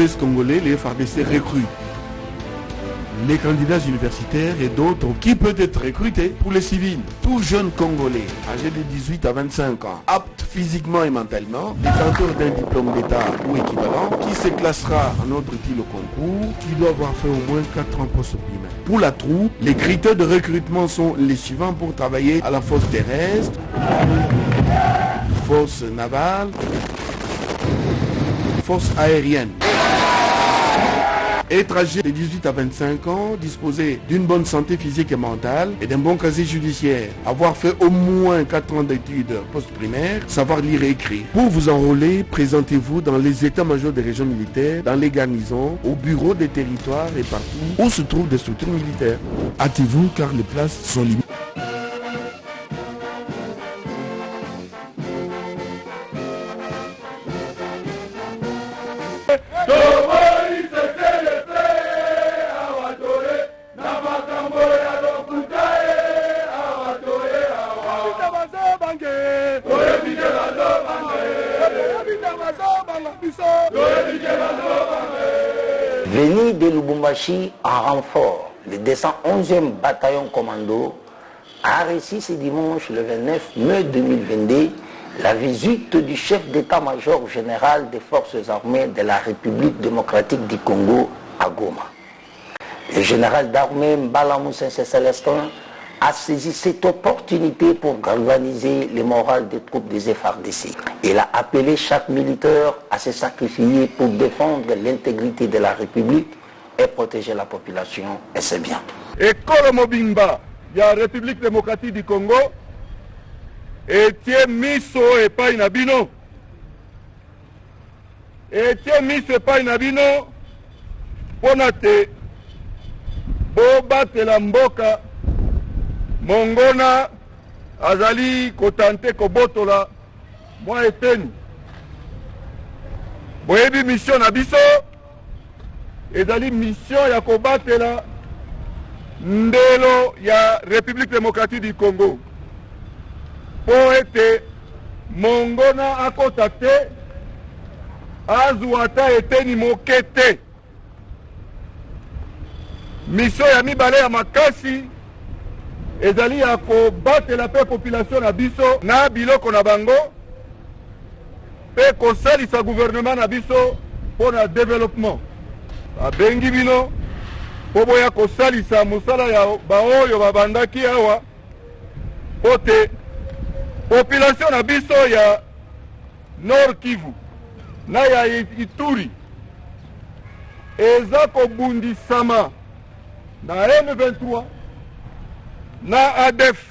Police congolais, les FARDC recrutent les candidats universitaires et d'autres qui peuvent être recrutés pour les civils. Tout jeune Congolais, âgé de 18 à 25 ans, apte physiquement et mentalement, détenteur d'un diplôme d'État ou équivalent, qui se classera en autre utile au concours, qui doit avoir fait au moins 4 ans post-primaire. Pour la troupe, les critères de recrutement sont les suivants pour travailler à la force terrestre, force navale, force aérienne. Être âgé de 18 à 25 ans, disposer d'une bonne santé physique et mentale et d'un bon casier judiciaire, avoir fait au moins 4 ans d'études post-primaires, savoir lire et écrire. Pour vous enrôler, présentez-vous dans les états-majors des régions militaires, dans les garnisons, au bureau des territoires et partout où se trouvent des structures militaires. Hâtez-vous car les places sont limitées. Venu de Lubumbashi en renfort, le 211e bataillon commando a reçu ce dimanche le 29 mai 2022 la visite du chef d'état-major général des forces armées de la République démocratique du Congo à Goma. Le général d'armée Mbala Moussa Célestin a saisi cette opportunité pour galvaniser le moral des troupes des FARDC. Il a appelé chaque militaire à se sacrifier pour défendre l'intégrité de la République et protéger la population et ses biens. École Mobimba, il y a la République démocratique du Congo, et tiens miso et pas inabino. Et tiens miso et pas inabino, ponate, boba telamboka, Mongona azali kotante kobotola moi eteni boyebi mission na biso ezali mission ya kobatela ndelo ya République démocratique du Congo po ete Mongona akota te azwa ata eteni moke te. Mission ya mibale ya makasi ezali ya kobatela pe population na biso na biloko na bango pe kosalisa gouvernement na biso pour na développement. Abengi bino po boya kosalisa mosala ya baoyo babandaki awa pote population na biso ya Nord Kivu na ya Ituri eza kobundisama na M23 na ADF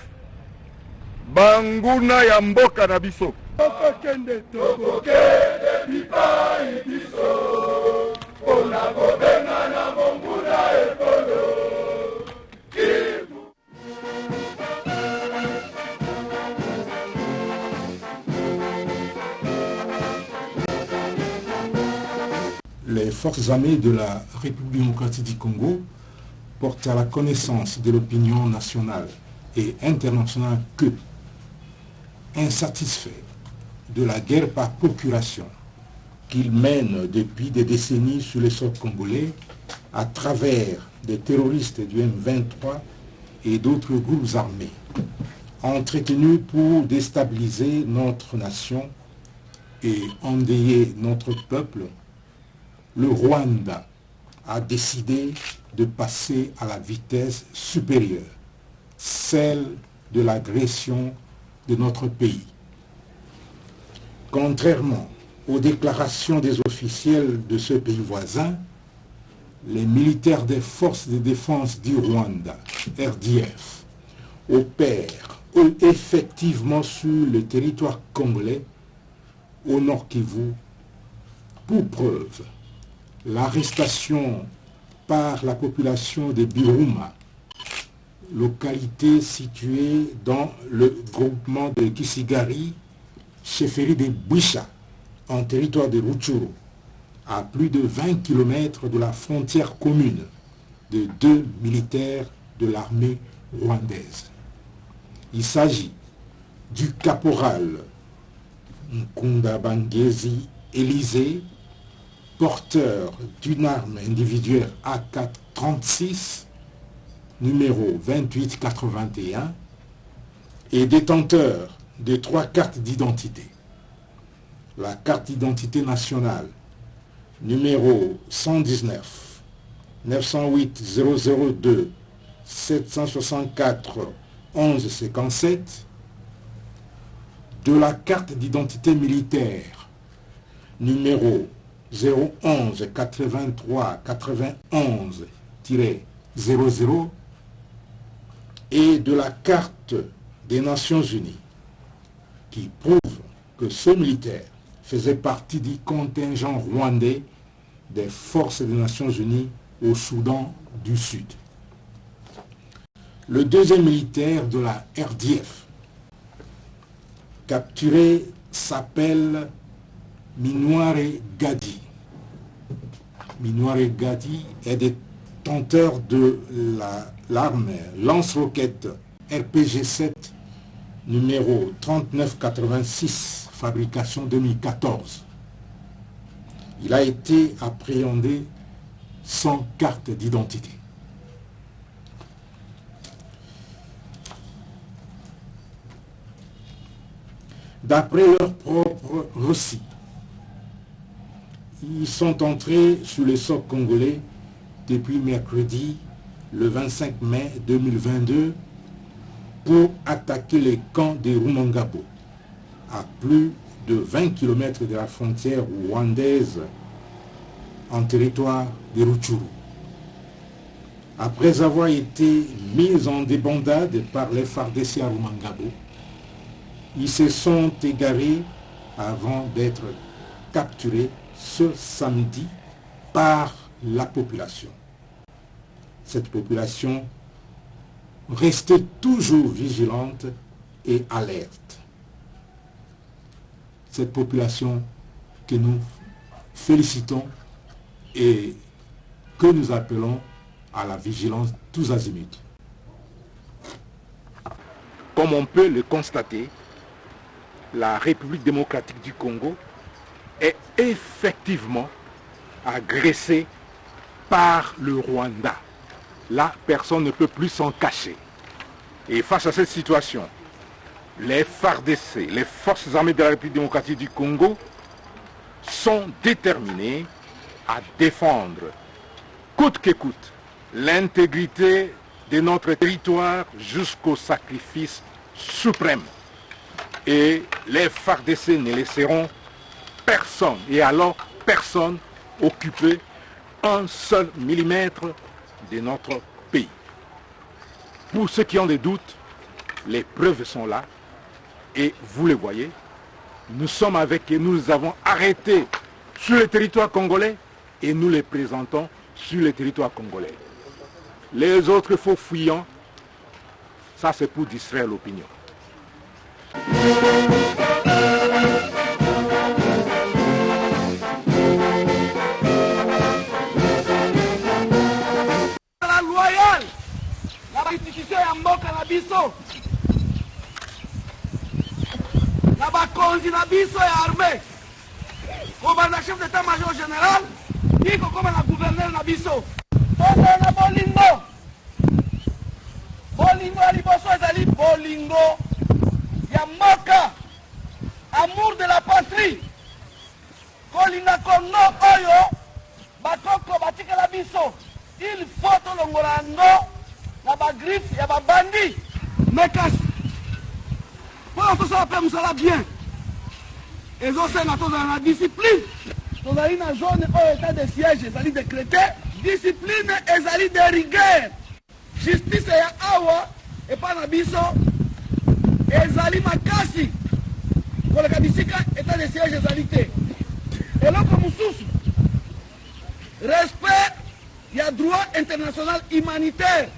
banguna ya mboka na biso. Tokokende bipai biso pona kobenga na monguna ekolo Kivu. Les forces armées de la République démocratique du Congo porte à la connaissance de l'opinion nationale et internationale que, insatisfait de la guerre par procuration qu'il mène depuis des décennies sur le sol congolais à travers des terroristes du M23 et d'autres groupes armés, entretenus pour déstabiliser notre nation et endeuiller notre peuple, le Rwanda a décidé de passer à la vitesse supérieure, celle de l'agression de notre pays. Contrairement aux déclarations des officiels de ce pays voisin, les militaires des forces de défense du Rwanda, RDF, opèrent effectivement sur le territoire congolais, au Nord Kivu, pour preuve l'arrestation par la population de Biruma, localité située dans le groupement de Kisigari, chefferie de Bwisha, en territoire de Rutshuru, à plus de 20 km de la frontière commune de 2 militaires de l'armée rwandaise. Il s'agit du caporal Nkunda Bangezi Élysée, porteur d'une arme individuelle AK-36, numéro 2881, et détenteur de 3 cartes d'identité. La carte d'identité nationale, numéro 119 908 002 764 1157, de la carte d'identité militaire, numéro 011 83 91-00, et de la carte des Nations Unies, qui prouve que ce militaire faisait partie du contingent rwandais des forces des Nations Unies au Soudan du Sud. Le deuxième militaire de la RDF capturé s'appelle Minouare Gadi. Minouare Gadi est détenteur de l'arme lance-roquette RPG-7 numéro 3986, fabrication 2014. Il a été appréhendé sans carte d'identité. D'après leur propre récit, ils sont entrés sur le sol congolais depuis mercredi, le 25 mai 2022, pour attaquer les camps de Rumangabo, à plus de 20 km de la frontière rwandaise en territoire de Rutshuru. Après avoir été mis en débandade par les FARDC à Rumangabo, ils se sont égarés avant d'être capturés ce samedi par la population. Cette population restait toujours vigilante et alerte. Cette population que nous félicitons et que nous appelons à la vigilance tous azimuts. Comme on peut le constater, la République démocratique du Congo est effectivement agressée par le Rwanda. Là, personne ne peut plus s'en cacher. Et face à cette situation, les FARDC, les forces armées de la République démocratique du Congo, sont déterminées à défendre, coûte que coûte, l'intégrité de notre territoire jusqu'au sacrifice suprême. Et les FARDC ne laisseront personne, et alors personne, occuper un seul millimètre de notre pays. Pour ceux qui ont des doutes, les preuves sont là, et vous les voyez, nous sommes avec eux, nous les avons arrêtés sur le territoire congolais, et nous les présentons sur le territoire congolais. Les autres faux fuyants, ça c'est pour distraire l'opinion. La loyale, la institution ya mboka na biso, na bakonzi na biso ya armée, kobanda chef d'état-major général, iko koma na gouverneur na biso. Na bolingo, bolingo ya liboso ezali bolingo ya mboka, amour de la patrie, kolinga Congo oyo bakoko batikela biso, il faut tolongola yango na bagriffe ya babandi mekasi mpona tosala mpe mosala bien. ezosenga tozala na discipline, tozali na zone oyo état de siège ezali décrété, discipline ezali de rigueur, justice ya awa epa na biso ezali makasi koleka bisika état de siège ezali te. eloko mosusu, respect ya droit international humanitaire,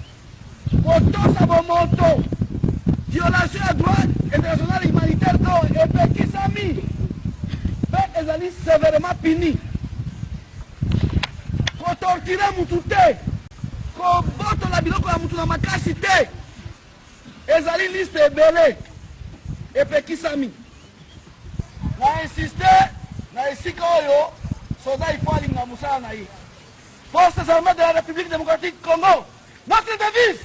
kotosa bomoto, violation ya droit international humanitaire oyo epekisami mpe ezali sévèrement puni. kotortire mutu te, kobotola biloko ya mutu na makasi te, ezali liste ebele epekisami. na insiste na esika oyo soda il faut alinga musala na ye. Forces armées de la République démocratique du Congo, notre devise.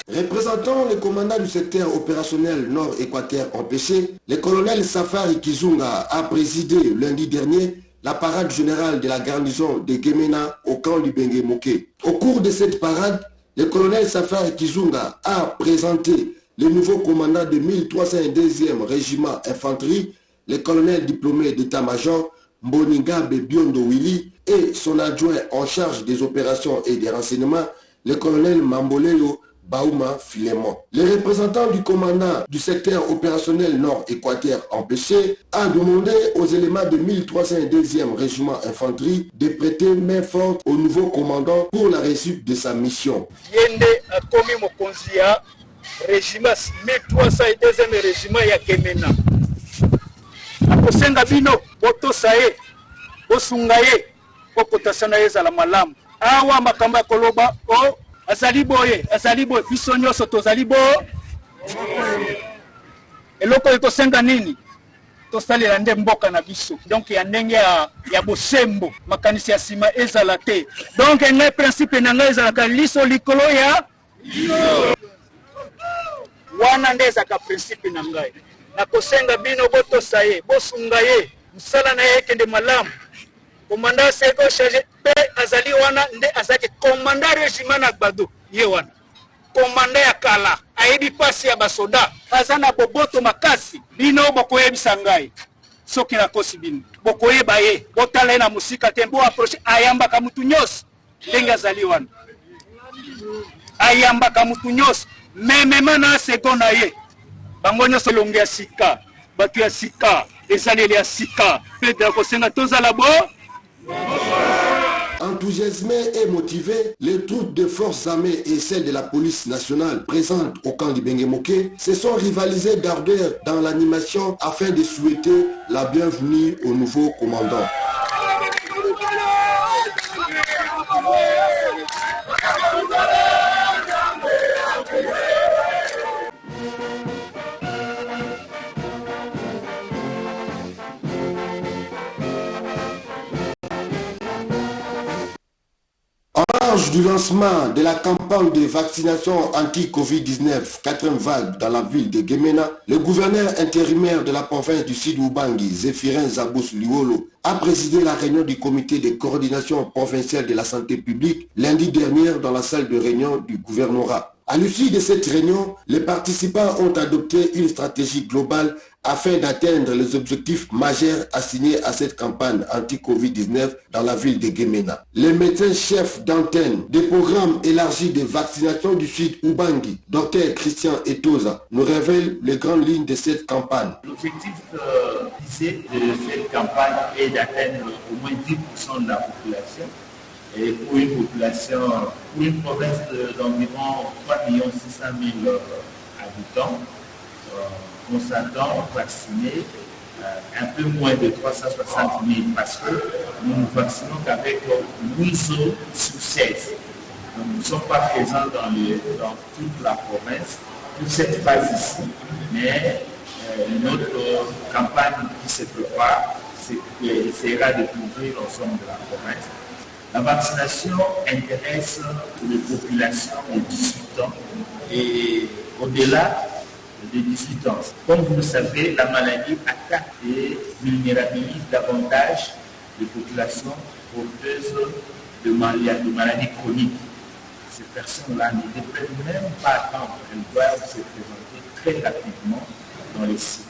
Représentant le commandant du secteur opérationnel Nord-Équateur empêché, le colonel Safari Kizunga a présidé lundi dernier la parade générale de la garnison de Gemena au camp Libenge Moké. Au cours de cette parade, le colonel Safari Kizunga a présenté le nouveau commandant du 1302e régiment infanterie, le colonel diplômé d'état-major Mboningabe Biondo Willy et son adjoint en charge des opérations et des renseignements, le colonel Mambolelo Baouma Filemon. Le représentant du commandant du secteur opérationnel Nord-Équateur empêché a demandé aux éléments du 1302e régiment infanterie de prêter main forte au nouveau commandant pour la réussite de sa mission. Yende a commis mon conseiller régiment 1302e régiment ya Gemena. Akosenga bino botosaye bosungaye bokotasana ezala malamu. Awa makamba koloba o azaliboye biso nyonso tozalibo eloko ekosenga nini tosalela nde mboka na biso donc ya ndenge ya bosembo makanisi ya sima ezala te donc ngai principe na ngai ezalaka liso likolo ya wana nde ezaka principe na ngai nakosenga bino botosa ye bosunga ye mosala na ye ekende malamu commandant seko chargé pe azali wana nde azaki commandant régiment na Gbado ye wana commandant ya kala ayebi pasi ya basoda aza na boboto makasi bino bokoyebisa ngai soki nakosi bino bokoyeba ye botala ye na musika te bo approche ayambaka mutu nyonso ndenge azali wana ayambaka mutu nyonso memema na seko na ye bango nyonso elongo ya sika bato ya sika ezaleli ya sika mpe kosenga tozala bo. Enthousiasmés et motivés, les troupes de forces armées et celles de la police nationale présentes au camp Libenge Moké se sont rivalisées d'ardeur dans l'animation afin de souhaiter la bienvenue au nouveau commandant. En marge du lancement de la campagne de vaccination anti-Covid-19 4e vague dans la ville de Gemena, le gouverneur intérimaire de la province du Sud Ubangi, Zéphirin Zabous Liwolo, a présidé la réunion du comité de coordination provinciale de la santé publique lundi dernier dans la salle de réunion du gouvernorat. À l'issue de cette réunion, les participants ont adopté une stratégie globale afin d'atteindre les objectifs majeurs assignés à cette campagne anti-Covid-19 dans la ville de Gemena. Les médecins-chefs d'antenne des programmes élargis de vaccination du Sud Ubangi, Dr Christian Etoza, nous révèle les grandes lignes de cette campagne. L'objectif visé de cette campagne est d'atteindre au moins 10% de la population. Et pour une province d'environ 3 600 000 habitants, on s'attend vacciner un peu moins de 360 000 parce que nous ne vaccinons qu'avec 8 zones sur 16. Donc, nous ne sommes pas présents dans toute la province, toute cette phase ici, mais notre campagne qui se prépare essaiera de couvrir l'ensemble de la province. La vaccination intéresse les populations de 18 ans et au-delà, de 18 ans. Comme vous le savez, la maladie attaque et vulnérabilise davantage les populations porteuses de maladies chroniques. Ces personnes-là ne devraient même pas attendre, elles doivent se présenter très rapidement dans les sites.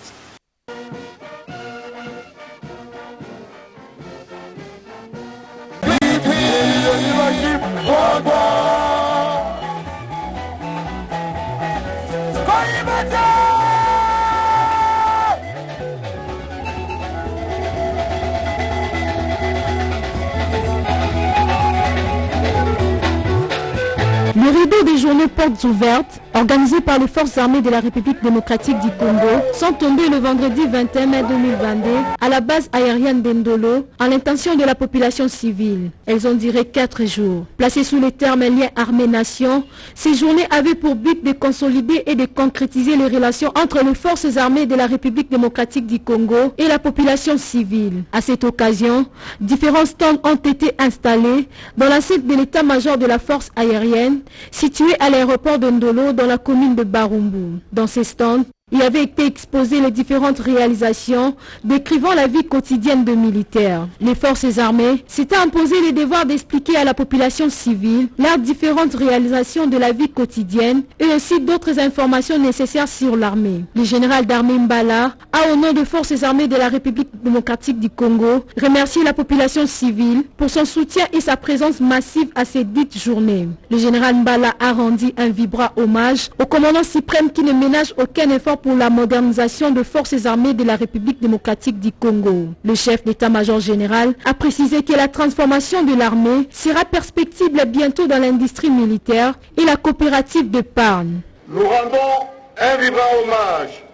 Le rideau des journées portes ouvertes, organisées par les forces armées de la République démocratique du Congo, sont tombées le vendredi 21 mai 2022 à la base aérienne d'Endolo en l'intention de la population civile. Elles ont duré 4 jours. Placées sous les termes lien armée-nation, ces journées avaient pour but de consolider et de concrétiser les relations entre les forces armées de la République démocratique du Congo et la population civile. À cette occasion, différents stands ont été installés dans la site de l'état-major de la force aérienne situé à l'aéroport de Ndolo dans la commune de Barumbu. Dans ces stands, il avait été exposé les différentes réalisations décrivant la vie quotidienne de militaires. Les forces armées s'étaient imposé le devoir d'expliquer à la population civile leurs différentes réalisations de la vie quotidienne et aussi d'autres informations nécessaires sur l'armée. Le général d'armée Mbala a, au nom des forces armées de la République démocratique du Congo, remercié la population civile pour son soutien et sa présence massive à ces dites journées. Le général Mbala a rendu un vibrant hommage au commandant suprême qui ne ménage aucun effort pour la modernisation des forces armées de la République démocratique du Congo. Le chef d'état-major général a précisé que la transformation de l'armée sera perspectible bientôt dans l'industrie militaire et la coopérative d'épargne. Nous rendons un vibrant hommage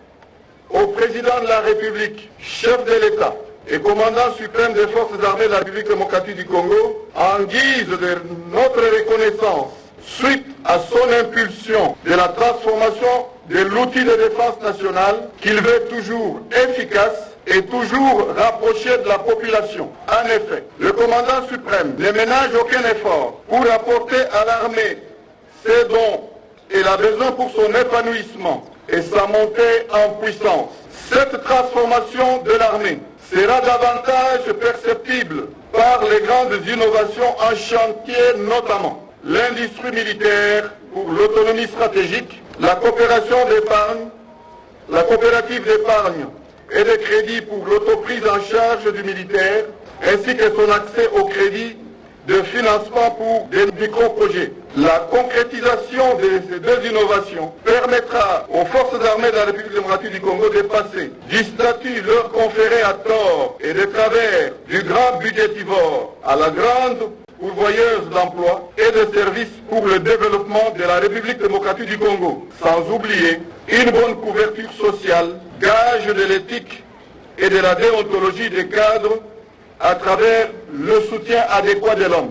au président de la République, chef de l'État et commandant suprême des forces armées de la République démocratique du Congo en guise de notre reconnaissance suite à son impulsion de la transformation de l'outil de défense nationale qu'il veut toujours efficace et toujours rapproché de la population. En effet, le commandant suprême ne ménage aucun effort pour apporter à l'armée ce dont elle a besoin pour son épanouissement et sa montée en puissance. Cette transformation de l'armée sera davantage perceptible par les grandes innovations en chantier, notamment l'industrie militaire pour l'autonomie stratégique, la coopération d'épargne, la coopérative d'épargne et de crédit pour l'autoprise en charge du militaire, ainsi que son accès au crédit de financement pour des micro-projets. La concrétisation de ces deux innovations permettra aux forces armées de la République démocratique du Congo de passer du statut leur conféré à tort et de travers du grand budgétivore à la grande pourvoyeuse d'emploi et de services pour le développement de la République démocratique du Congo, sans oublier une bonne couverture sociale, gage de l'éthique et de la déontologie des cadres à travers le soutien adéquat de l'homme.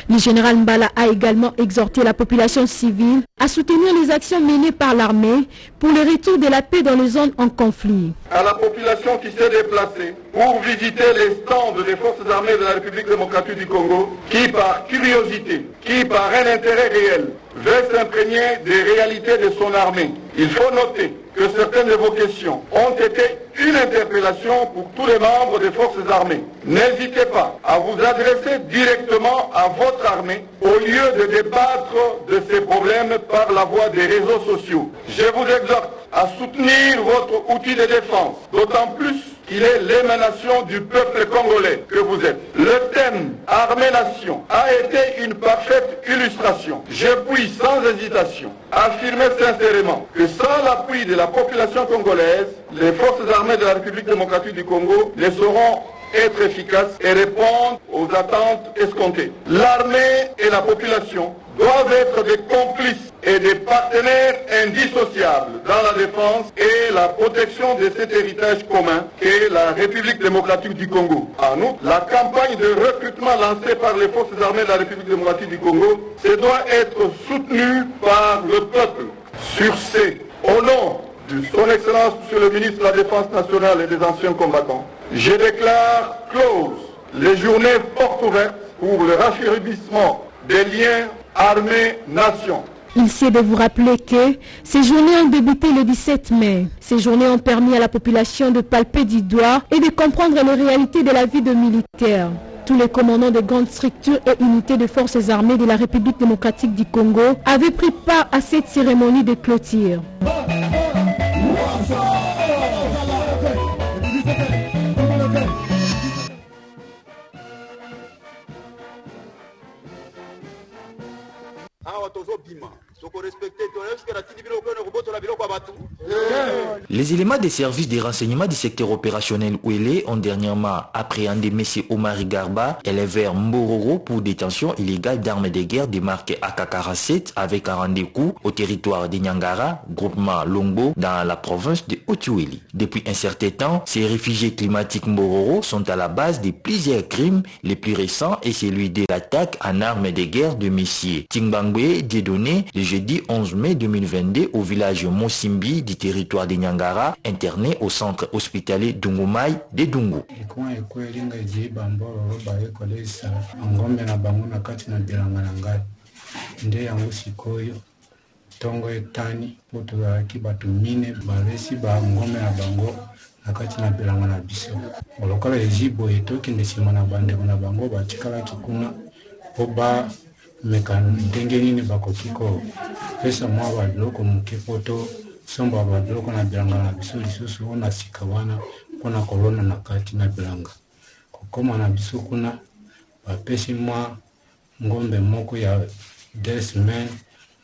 Le général Mbala a également exhorté la population civile à soutenir les actions menées par l'armée pour le retour de la paix dans les zones en conflit. À la population qui s'est déplacée pour visiter les stands des forces armées de la République démocratique du Congo, qui par curiosité, qui par un intérêt réel, veut s'imprégner des réalités de son armée. Il faut noter que certaines de vos questions ont été une interpellation pour tous les membres des forces armées. N'hésitez pas à vous adresser directement à votre armée au lieu de débattre de ces problèmes par la voie des réseaux sociaux. Je vous exhorte à soutenir votre outil de défense, d'autant plus qu'il est l'émanation du peuple congolais que vous êtes. Le thème Armée-Nation a été une parfaite illustration. Je puis sans hésitation affirmer sincèrement que sans l'appui de la population congolaise, les forces armées de la République démocratique du Congo ne sauront être efficaces et répondre aux attentes escomptées. L'armée et la population doivent être des complices et des partenaires indissociables dans la défense et la protection de cet héritage commun qu'est la République démocratique du Congo. En outre, la campagne de recrutement lancée par les forces armées de la République démocratique du Congo doit être soutenue par le peuple. Sur ce, au nom de son Excellence, Monsieur le ministre de la Défense nationale et des anciens combattants, je déclare close les journées portes ouvertes pour le raffermissement des liens armée-nation. Il sied de vous rappeler que ces journées ont débuté le 17 mai. Ces journées ont permis à la population de palper du doigt et de comprendre les réalités de la vie de militaires. Tous les commandants de grandes structures et unités de forces armées de la République démocratique du Congo avaient pris part à cette cérémonie de clôture. Les éléments des services de renseignement du secteur opérationnel Ouélé ont dernièrement appréhendé M. Omar Garba, éleveur Mbororo, pour détention illégale d'armes de guerre de marque AK-47 avec un rendez-vous au territoire de Nyangara, groupement Longbo, dans la province de Haut-Ouélé. Depuis un certain temps, ces réfugiés climatiques Mbororo sont à la base de plusieurs crimes. Les plus récents est celui de l'attaque en armes de guerre de M. Tingbangwe Dieudonné le jeudi 11 mai 2022 au village Mosimbi du territoire de Nyangara, interné au centre hospitalier Dungumai de Dungu. Tongo etani poto ya kibatu mine balesi ba ngome na bango nakati na bilanga na biso olokola ejibo etoki ndesima na bande na bango batikala kikuna oba meka ndenge nini bakokiko pesa mwa ba biloko muke poto somba ba biloko na bilanga na biso lisusu ona sika wana kona kolona na kati na bilanga kokoma na biso kuna bapesi mwa ngombe moko ya 2 semaines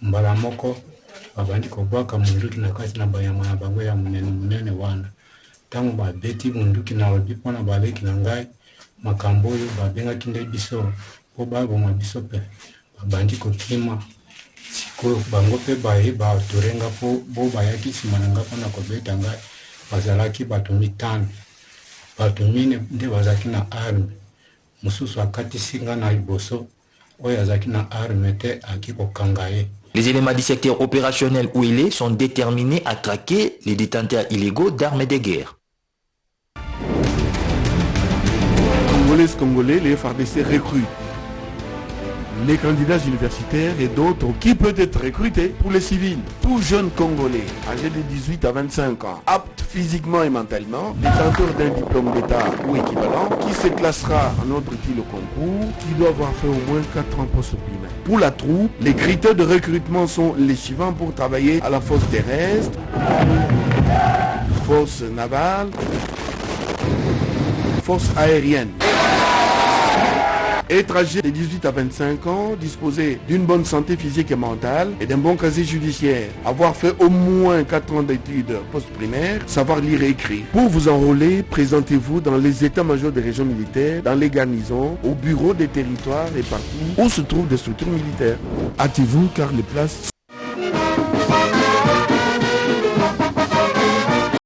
mbala moko babandi kobwaka munduki na kati na bayama na bango ya munene wana tango babeti munduki na lobi mpona baleki na ngai makambo oyo babengaki nde biso po baboma biso pe babandi kokima sikoyo bango mpe bayeba torenga po bo bayaki nsima na ngai mpona kobeta ngai bazalaki bato 5 bato 4 nde bazalaki na arme mosusu akatisi ngai na liboso oyo azalaki na arme te aki kokanga ye. Les éléments du secteur opérationnel Ouélé sont déterminés à traquer les détenteurs illégaux d'armes de guerre. Congolais, les FARDC recrutent les candidats universitaires et d'autres qui peuvent être recrutés pour les civils. Tout jeune Congolais, âgé de 18 à 25 ans, apte physiquement et mentalement, détenteur d'un diplôme d'État ou équivalent, qui se classera en autre utile au concours, qui doit avoir fait au moins 4 ans post-primaire. Pour la troupe, les critères de recrutement sont les suivants pour travailler à la force terrestre, force navale, force aérienne. Être âgé de 18 à 25 ans, disposer d'une bonne santé physique et mentale et d'un bon casier judiciaire, avoir fait au moins 4 ans d'études post-primaires, savoir lire et écrire. Pour vous enrôler, présentez-vous dans les états-majors des régions militaires, dans les garnisons, au bureau des territoires et partout où se trouvent des structures militaires. Hâtez-vous car les places